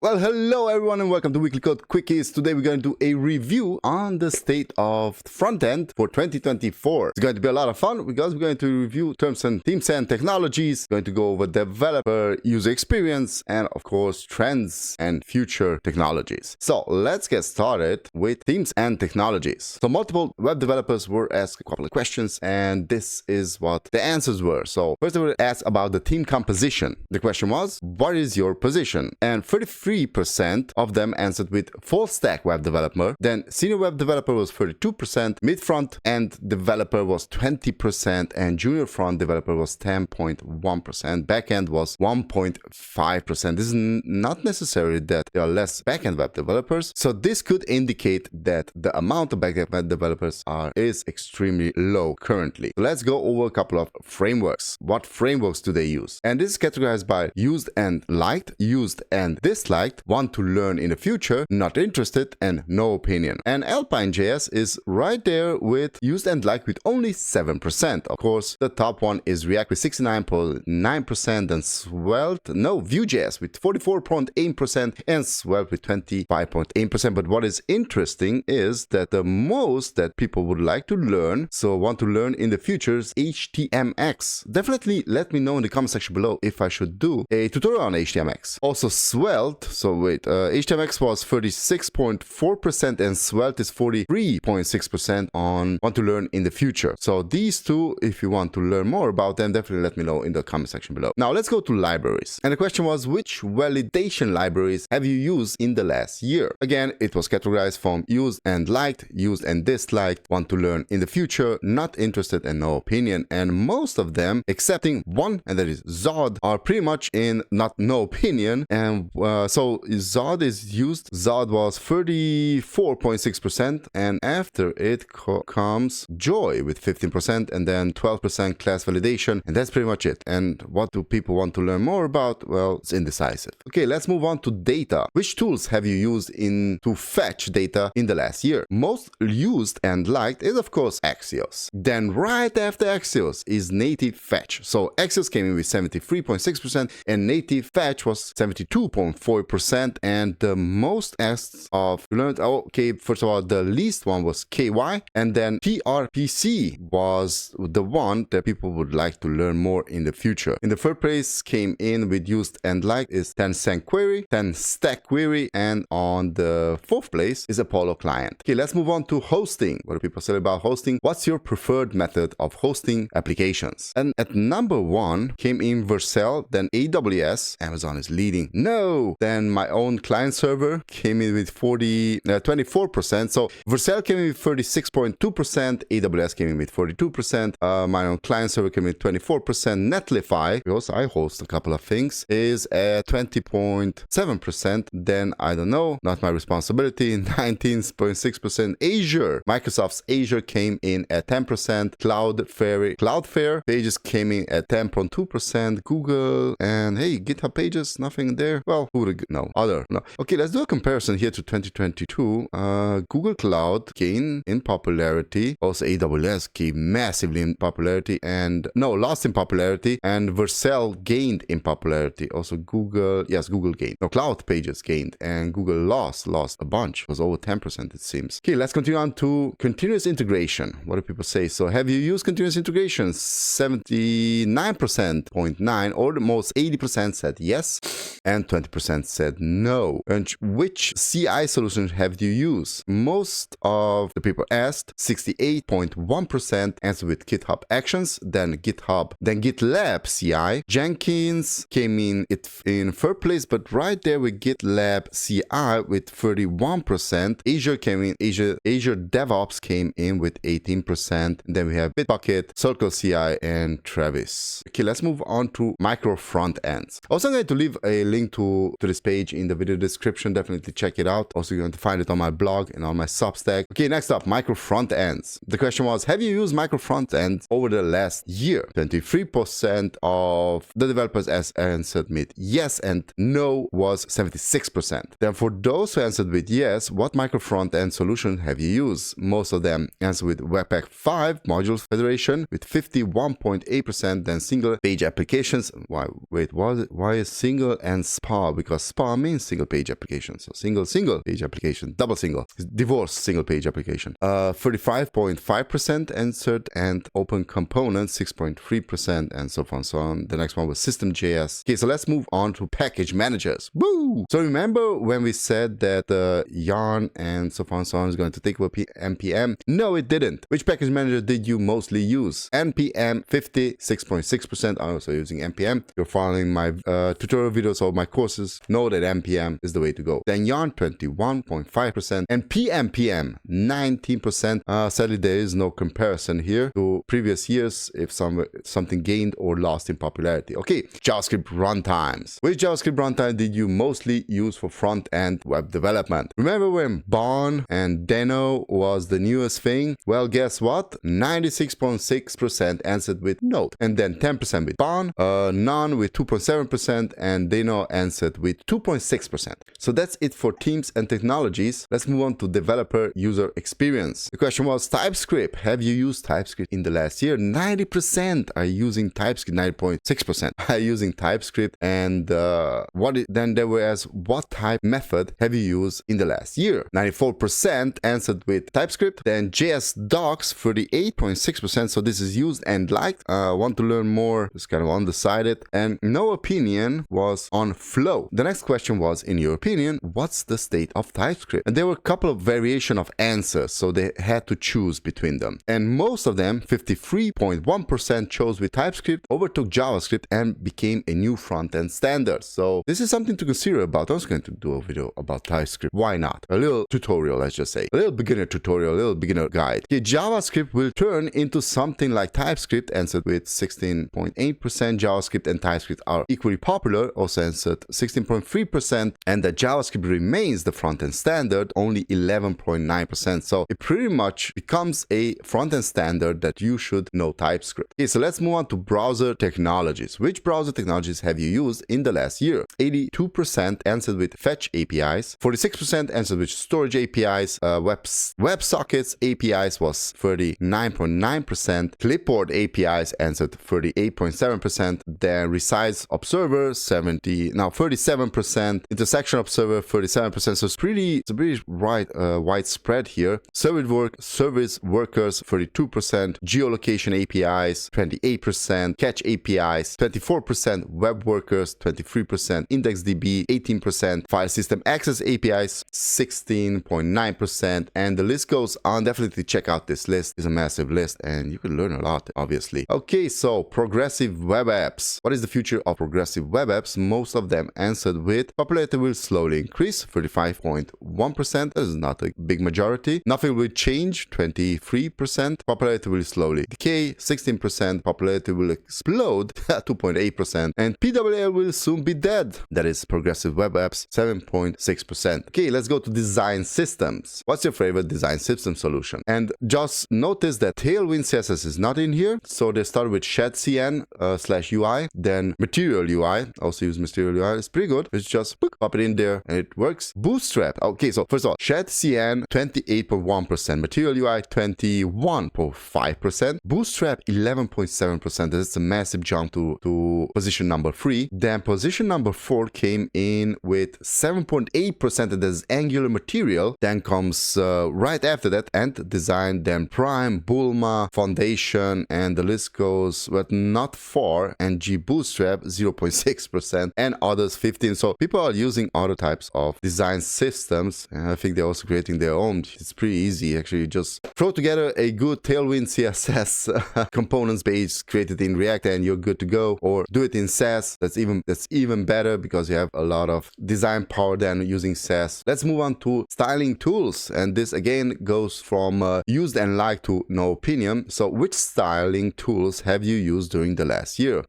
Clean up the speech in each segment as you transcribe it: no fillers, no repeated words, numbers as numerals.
Well, hello everyone and welcome to Weekly Code Quickies. Today we're going to do a review on the state of Frontend for 2024. It's going to be a lot of fun because we're going to review terms and themes and technologies, going to go over developer user experience, and of course trends and future technologies. So let's get started with themes and technologies. So multiple web developers were asked a couple of questions and this is what the answers were. So first they were asked about the theme composition. The question was, what is your position? And 33% of them answered with full stack web developer. Then senior web developer was 32%, mid front end developer was 20%, and junior front developer was 10.1%. Backend was 1.5%. This is not necessarily that there are less backend web developers. So this could indicate that the amount of backend web developers is extremely low currently. So let's go over a couple of frameworks. What frameworks do they use? And this is categorized by used and liked, used and disliked, want to learn in the future, not interested, and no opinion. And Alpine.js is right there with used and liked with only 7%. Of course, the top one is React with 69.9% and Vue.js with 44.8% and Svelte with 25.8%. But what is interesting is that the most that people would like to learn, so want to learn in the future, is HTMX. Definitely let me know in the comment section below if I should do a tutorial on HTMX. Also Svelte, HTMX was 36.4% and Svelte is 43.6% on want to learn in the future. So these two, if you want to learn more about them, definitely let me know in the comment section below. Now let's go to libraries. And the question was, which validation libraries have you used in the last year? Again, it was categorized from used and liked, used and disliked, want to learn in the future, not interested, and no opinion. And most of them, excepting one, and that is Zod, are pretty much in no opinion. And so Zod is used. Zod was 34.6%, and after it comes Joy with 15%, and then 12% class validation, and that's pretty much it. And what do people want to learn more about? Well, it's indecisive. Okay, let's move on to data. Which tools have you used to fetch data in the last year? Most used and liked is of course Axios. Then right after Axios is native fetch. So Axios came in with 73.6% and native fetch was 72.4%. And the most asked of learned, okay, first of all, the least one was KY, and then PRPC was the one that people would like to learn more in the future. In the third place came in with used and liked is 10 query, 10 stack query, and on the fourth place is Apollo client. Okay, let's move on to hosting. What do people say about hosting? What's your preferred method of hosting applications? And at number one came in Vercel, then AWS. Amazon is leading. No! Then my own client server came in with 24%. So Vercel came in with 36.2%, AWS came in with 42%, my own client server came in with 24%, Netlify, because I host a couple of things, is at 20.7%. Then I don't know, not my responsibility, 19.6%. Azure, Microsoft's Azure came in at 10%, Cloudflare pages came in at 10.2%, Google, and hey, GitHub pages, nothing there. Well, who would no other no. Okay, let's do a comparison here to 2022. Google Cloud gained in popularity. Also AWS gained massively in popularity and lost in popularity, and Vercel gained in popularity. Also Google gained. No, Cloud pages gained and Google lost a bunch. It was over 10%, it seems. Okay, let's continue on to continuous integration. What do people say? So have you used continuous integration? 79.9% or the most 80% said yes and 20% said no. And which CI solution have you used? Most of the people asked, 68.1% answered with GitHub Actions, then GitLab CI. Jenkins came in third place, but right there with GitLab CI with 31%. Azure DevOps came in with 18%. Then we have Bitbucket, Circle CI, and Travis. Okay, let's move on to micro front ends. Also, I'm going to leave a link to this page in the video description. Definitely check it out. Also, you're going to find it on my blog and on my Substack. Okay, next up, micro front ends. The question was, have you used micro front ends over the last year? 23% of the developers answered with yes, and no was 76%. Then for those who answered with yes, what micro front end solution have you used? Most of them answered with Webpack 5 Modules Federation with 51.8%. Then single page applications. Why is single and SPA? Because SPA means single page application. So single page application, double single, divorce single page application. 35.5% answered, and open components 6.3%, and so on, so on. The next one was System.js. Okay, so let's move on to package managers. Woo! So remember when we said that Yarn and so on, so on is going to take over NPM? No, it didn't. Which package manager did you mostly use? NPM 56.6%. I'm also using NPM. If you're following my tutorial videos or my courses, know that NPM is the way to go. Then Yarn 21.5%, and PMPM 19%. Sadly, there is no comparison here to previous years if something gained or lost in popularity. Okay, JavaScript runtimes. Which JavaScript runtime did you mostly use for front-end web development? Remember when Bon and Deno was the newest thing? Well, guess what? 96.6% answered with Node, and then 10% with Bon, none with 2.7%, and Deno answered with 2.6%. So that's it for teams and technologies. Let's move on to developer user experience. The question was TypeScript. Have you used TypeScript in the last year? 90% are using TypeScript, 90.6% are using TypeScript. And then there was, what type method have you used in the last year? 94% answered with TypeScript. Then JS docs, 38.6%. So this is used and liked. Want to learn more? It's kind of undecided. And no opinion was on Flow. The next question was, in your opinion, what's the state of TypeScript? And there were a couple of variation of answers, so they had to choose between them. And most of them, 53.1%, chose with TypeScript, overtook JavaScript, and became a new front-end standard. So this is something to consider about. I was going to do a video about TypeScript. Why not? A little tutorial, let's just say. A little beginner tutorial, a little beginner guide. Okay, JavaScript will turn into something like TypeScript, answered with 16.8%. JavaScript and TypeScript are equally popular, also answered 16.3%. And that JavaScript remains the front-end standard, only 11.9%. So it pretty much becomes a front-end standard that you should know TypeScript. Okay, so let's move on to browser technologies. Which browser technologies have you used in the last year? 82% answered with Fetch APIs, 46% answered with Storage APIs, WebSockets APIs was 39.9%, Clipboard APIs answered 38.7%, then Resize Observer 37%, Intersection Observer 37%. So it's pretty widespread here. Service workers 32%, geolocation APIs 28%, catch APIs 24%, web workers 23%, IndexedDB 18%, file system access APIs 16.9%, and the list goes on. Definitely check out this list. It's a massive list and you can learn a lot, obviously. Okay, so progressive web apps. What is the future of progressive web apps? Most of them answered with popularity will slowly increase, 35.1%. This is not a big majority. Nothing will change, 23%. Popularity will slowly decay, 16%. Popularity will explode, 2.8%. And PWA will soon be dead. That is progressive web apps, 7.6%. Okay, let's go to design systems. What's your favorite design system solution? And just notice that Tailwind CSS is not in here. So they start with ShadCN /UI, then Material UI. Also use Material UI. It's pretty good. It's just pop it in there and it works. Bootstrap. Okay, so first of all, ShadCN 28.1%, Material UI 21.5%, Bootstrap 11.7%. That's a massive jump to position number 3. Then position number 4 came in with 7.8%, and there's Angular Material. Then comes right after that Ant Design, then Prime, Bulma, Foundation, and the list goes, but not far. And G Bootstrap 0.6%, and others 15%. So people are using other types of design systems, and I think they're also creating their own. It's pretty easy actually. Just throw together a good Tailwind CSS components page created in React and you're good to go, or do it in Sass. That's even better because you have a lot of design power than using Sass. Let's move on to styling tools, and this again goes from used and liked to no opinion. So which styling tools have you used during the last year?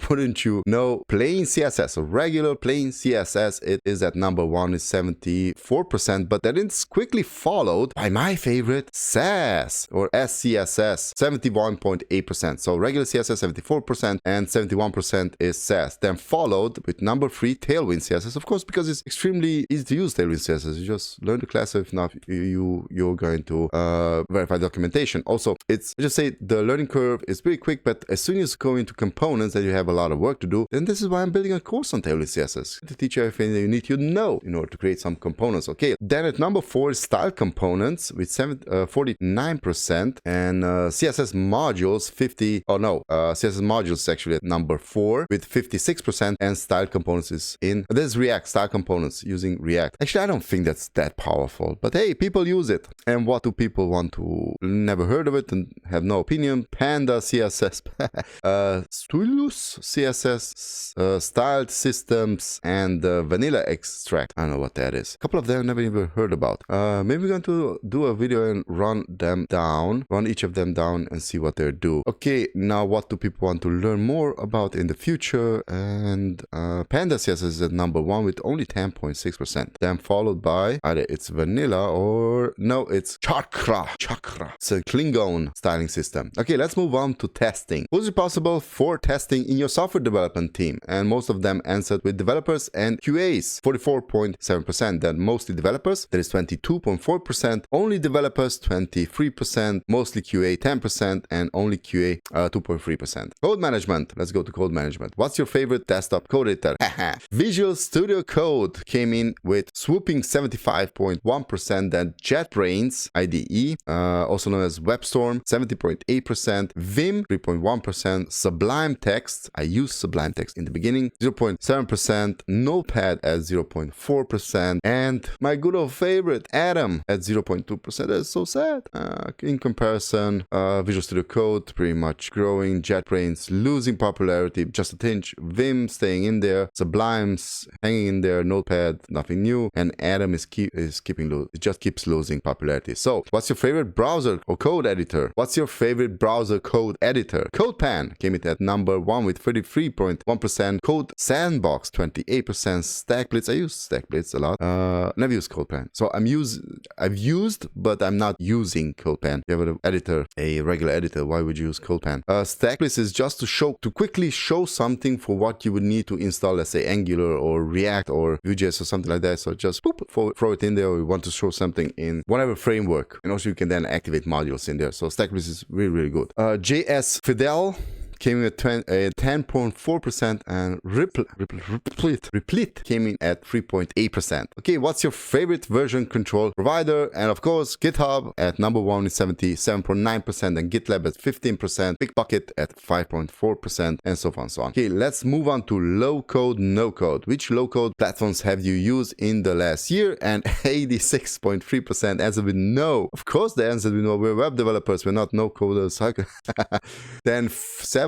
Wouldn't you know? Plain CSS, so regular plain CSS, it is at number 1 is 74%, but that is quickly followed by my favorite, Sass or SCSS, 71.8%. So regular CSS 74% and 71% is Sass. Then followed with number 3, Tailwind CSS, of course, because it's extremely easy to use Tailwind CSS. You just learn the class. If not, you're going to verify documentation. Also, it's just say the learning curve is pretty quick, but as soon as you go into components and you have a lot of work to do, then this is why I'm building a course on Tailwind CSS. to teach you everything that you need to know in order to create some components. Okay, then at number 4 is style components with 49%, and CSS modules CSS modules is actually at number 4 with 56%, and style components is in. There's React style components using React. Actually, I don't think that's that powerful, but hey, people use it. And what do people want to? Never heard of it and have no opinion. Panda CSS, Stylus CSS, styled systems, and vanilla extract. I don't know what that is. A couple of them I never even heard about. Maybe we're going to do a video and run each of them down and see what they do. Okay, now what do people want to learn more about in the future? And Panda CSS is at number 1 with only 10.6%. Then followed by either it's vanilla or no, it's Chakra. It's a Klingon styling system. Okay, let's move on to testing. Was it possible for testing in your software development team? And most of them answered with developers and QAs, 44.7%. Then mostly developers, that is 22.4%. Only developers, 23%. Mostly QA, 10%. And only QA, 2.3%. Code management. Let's go to code management. What's your favorite desktop code editor? Visual Studio Code came in with swooping 75.1%. Then JetBrains IDE, also known as WebStorm, 70.8%. Vim, 3.1%. Sublime Text, I used Sublime Text in the beginning, 0.7%. Notepad at 0.4%. And my good old favorite, Atom, at 0.2%. That's so sad. In comparison, Visual Studio Code pretty much growing, JetBrains losing popularity, just a tinge, Vim staying in there, Sublime's hanging in there, Notepad, nothing new, and Atom is it just keeps losing popularity. So, what's your favorite browser or code editor? What's your favorite browser code editor? CodePen came in at number 1 with 33.1%. Code Sandbox, 28%. StackBlitz, I use StackBlitz a lot. Never used CodePen. So I've used, but I'm not using CodePen. You have an editor, a regular editor, why would you use CodePen? StackBlitz is just to quickly show something for what you would need to install, let's say Angular or React or Vue.js or something like that. So just throw it in there, or you want to show something in whatever framework. And also you can then activate modules in there. So StackBlitz is really, really good. JS Fidel came in at 10.4%, and Replit came in at 3.8%. Okay, what's your favorite version control provider? And of course, GitHub at number 1 is 77.9%, and GitLab at 15%, Bitbucket at 5.4%, and so on and so on. Okay, let's move on to low code, no code. Which low code platforms have you used in the last year? And 86.3% answered with no. Of course, the answer with no. We're web developers, we're not no coders. Then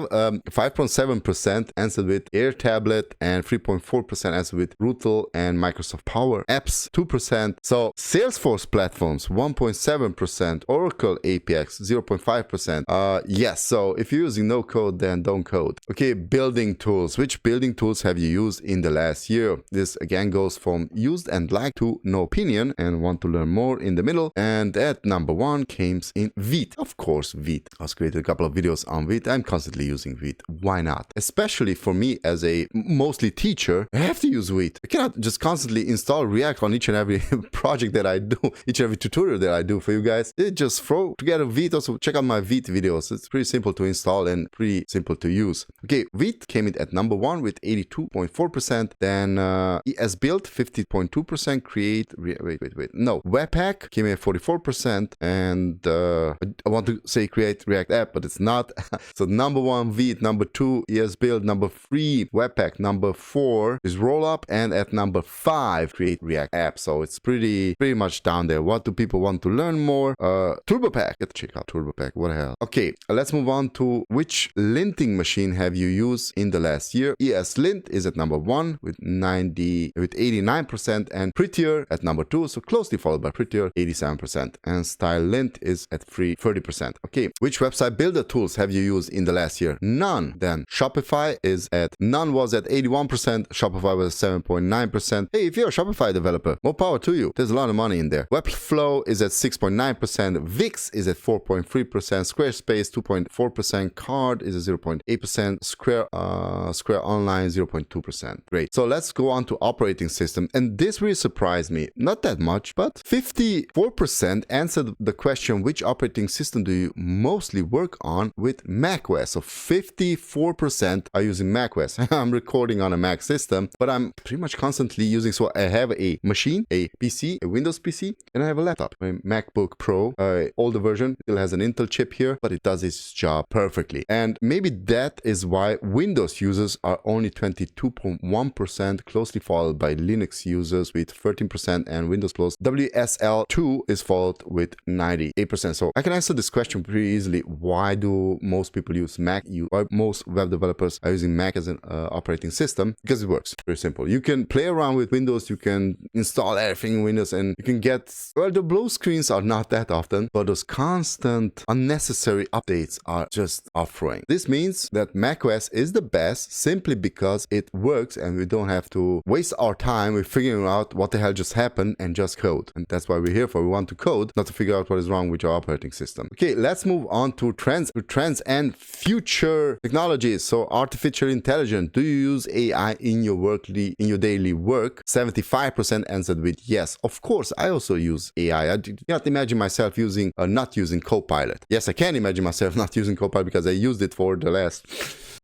5.7% answered with Airtablet, and 3.4% answered with Rutal and Microsoft Power Apps, 2%. So Salesforce platforms, 1.7%. Oracle APX, 0.5%. Yes, so if you're using no code, then don't code. Okay, building tools. Which building tools have you used in the last year? This again goes from used and like to no opinion and want to learn more in the middle. And at number 1 came in Vite. Of course, Vite. I was created a couple of videos on Vite. I'm constantly using Vite. Why not? Especially for me as a mostly teacher, I have to use Vite. I cannot just constantly install React on each and every project that I do, each and every tutorial that I do for you guys. Just throw together Vite. Also check out my Vite videos. It's pretty simple to install and pretty simple to use. Okay, Vite came in at number 1 with 82.4%. Then ESBuild, 50.2%. Webpack came in at 44%. And I want to say create React app, but it's not. So number 1 Vite, number 2 ESBuild, number 3 Webpack, number 4 is Rollup, and at number 5 create React app. So it's pretty much down there. What do people want to learn more? TurboPack. Get to check out TurboPack. What the hell? Okay, let's move on to which linting machine have you used in the last year? ESLint is at number 1 with 89%, and Prettier at number 2, so closely followed by Prettier, 87%, and StyleLint is at 30%. Okay, which website builder tools have you used in the last year? None. Then Shopify was at 81%, Shopify was 7.9%. Hey, if you're a Shopify developer, more power to you. There's a lot of money in there. Webflow is at 6.9%, Wix is at 4.3%, Squarespace 2.4%, Card is at 0.8%, Square Online 0.2%. Great. So let's go on to operating system, and this really surprised me. Not that much, but 54% answered the question, which operating system do you mostly work on, with macOS. So 54% are using macOS. I'm recording on a Mac system, but I'm pretty much constantly using, so I have a machine, a PC, a Windows PC, and I have a laptop, a MacBook Pro, older version, still has an Intel chip here, but it does its job perfectly. And maybe that is why Windows users are only 22.1%, closely followed by Linux users with 13%, and Windows Plus WSL2 is followed with 98%. So I can answer this question pretty easily. Why do most people use Mac? Why most web developers are using Mac as an operating system? Because it works. Very simple. You can play around with Windows, you can install everything in Windows, and you can get, well, the blue screens are not that often, but those constant unnecessary updates are just off-throwing. This means that macOS is the best simply because it works and we don't have to waste our time with figuring out what the hell just happened and just code. And that's why we're here for. We want to code, not to figure out what is wrong with your operating system. Okay, let's move on to trends and future technologies. So artificial intelligence. Do you use AI in your daily work? 75% answered with yes. Of course, I also use AI. I cannot imagine myself not using Copilot. Yes, I can imagine myself not using Copilot because I used it for the last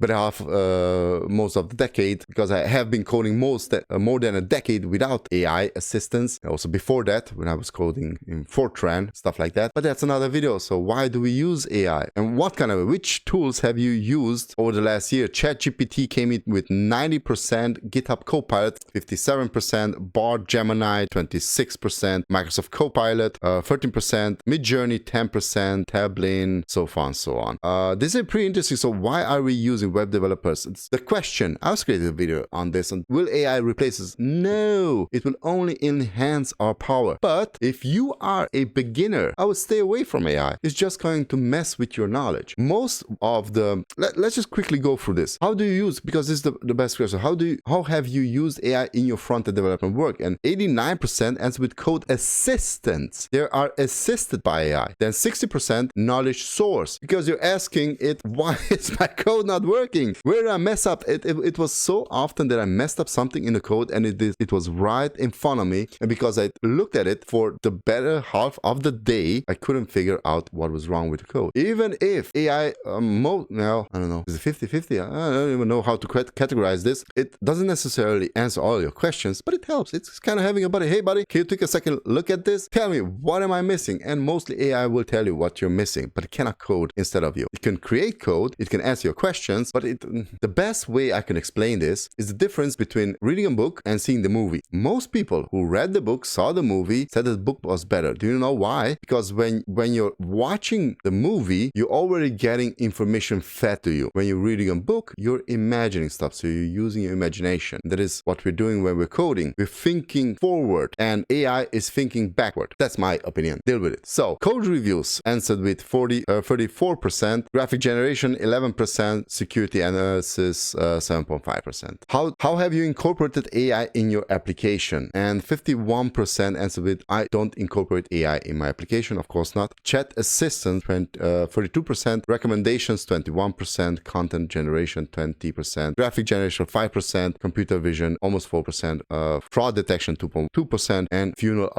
most of the decade, because I have been coding more than a decade without AI assistance. Also before that, when I was coding in Fortran, stuff like that. But that's another video. So why do we use AI? And which tools have you used over the last year? ChatGPT came in with 90%, GitHub Copilot 57%, Bard Gemini 26%, Microsoft Copilot 13%, Midjourney 10%, Tableau, so far and so on. This is pretty interesting. So why are we using web developers? It's the question. I was creating a video on this. And will AI replace us? No, it will only enhance our power. But if you are a beginner, I would stay away from AI. It's just going to mess with your knowledge. Most of the, let's just quickly go through this. How do you use, because this is the best question, how have you used AI in your front-end development work? And 89% answer with code assistance. They are assisted by AI. Then 60% knowledge source, because you're asking it, why is my code not working? Where did I mess up? It was so often that I messed up something in the code and it was right in front of me. And because I looked at it for the better half of the day, I couldn't figure out what was wrong with the code. Even if AI, I don't know, is it 50-50? I don't even know how to categorize this. It doesn't necessarily answer all your questions, but it helps. It's kind of having a buddy. Hey, buddy, can you take a second look at this? Tell me, what am I missing? And mostly AI will tell you what you're missing, but it cannot code instead of you. It can create code, it can answer your questions, but the best way I can explain this is the difference between reading a book and seeing the movie. Most people who read the book, saw the movie, said that the book was better. Do you know why? Because when you're watching the movie, you're already getting information fed to you. When you're reading a book, you're imagining stuff. So you're using your imagination. That is what we're doing when we're coding. We're thinking forward and AI is thinking backward. That's my opinion. Deal with it. So code reviews answered with 34%, graphic generation 11%, security analysis 7.5%. How have you incorporated AI in your application? And 51% answered with I don't incorporate AI in my application. Of course not. Chat assistant 32%, recommendations 21%, content generation 20%, graphic generation 5%, computer vision almost 4%, fraud detection 2.2%, and funnel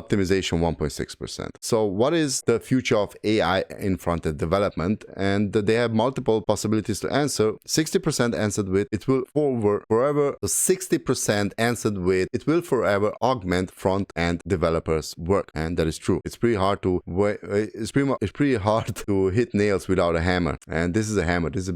optimization 1.6%. So what is the future of AI in front-end development? And they have multiple possibilities to answer. 60% answered with it will forever. So 60% answered with it will forever augment front-end developers' work, and that is true. It's pretty hard to hit nails without a hammer, and this is a hammer. This is a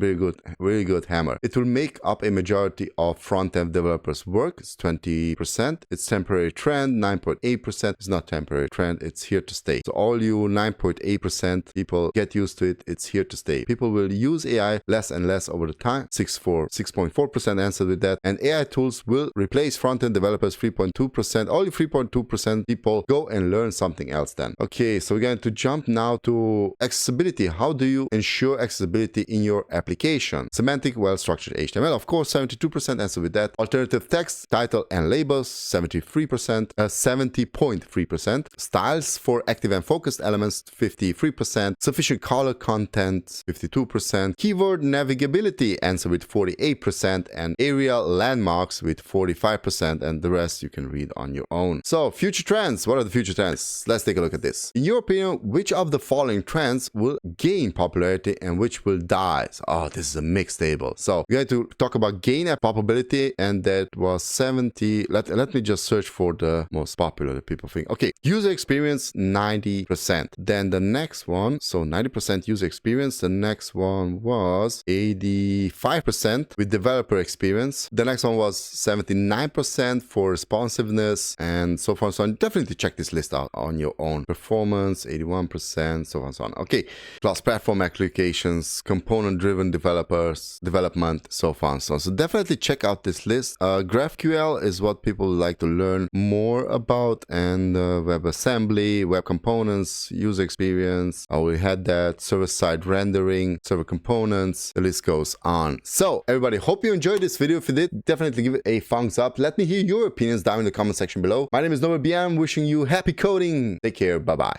really good hammer. It will make up a majority of front-end developers' work. It's 20%. It's temporary trend. 9.8%. It's not temporary trend. It's here to stay. So all you 9.8% people, get used to it. It's here to stay. People will use AI less and less over the time. 6.4% answered with that. And AI tools will replace front-end developers 3.2%. Only 3.2% people go and learn something else then. Okay, so we're going to jump now to accessibility. How do you ensure accessibility in your application? Semantic, well-structured HTML. Of course, 72% answer with that. Alternative text, title and labels, 70.3%. Styles for active and focused elements, 53%. Sufficient color content, 52%. Keyword Keyword navigability, answer with 48%, and area landmarks with 45%, and the rest you can read on your own. So, future trends. What are the future trends? Let's take a look at this. In your opinion, which of the following trends will gain popularity and which will die? Oh, this is a mixed table. So, we're going to talk about gain and popularity, and that was 70. Let me just search for the most popular that people think. Okay, user experience 90%. Then the next one, so 90% user experience. The next one was 85% with developer experience. The next one was 79% for responsiveness, and so far and so on. Definitely check this list out on your own. Performance 81%, so on and so on. Okay, cross-platform applications, component-driven development, so far and so on. So definitely check out this list. GraphQL is what people like to learn more about, and WebAssembly, web components, user experience. We had that, server-side rendering, server components, the list goes on. So everybody, hope you enjoyed this video. If you did, definitely give it a thumbs up. Let me hear your opinions down in the comment section below. My name is Norbert. I'm wishing you happy coding. Take care. Bye-bye.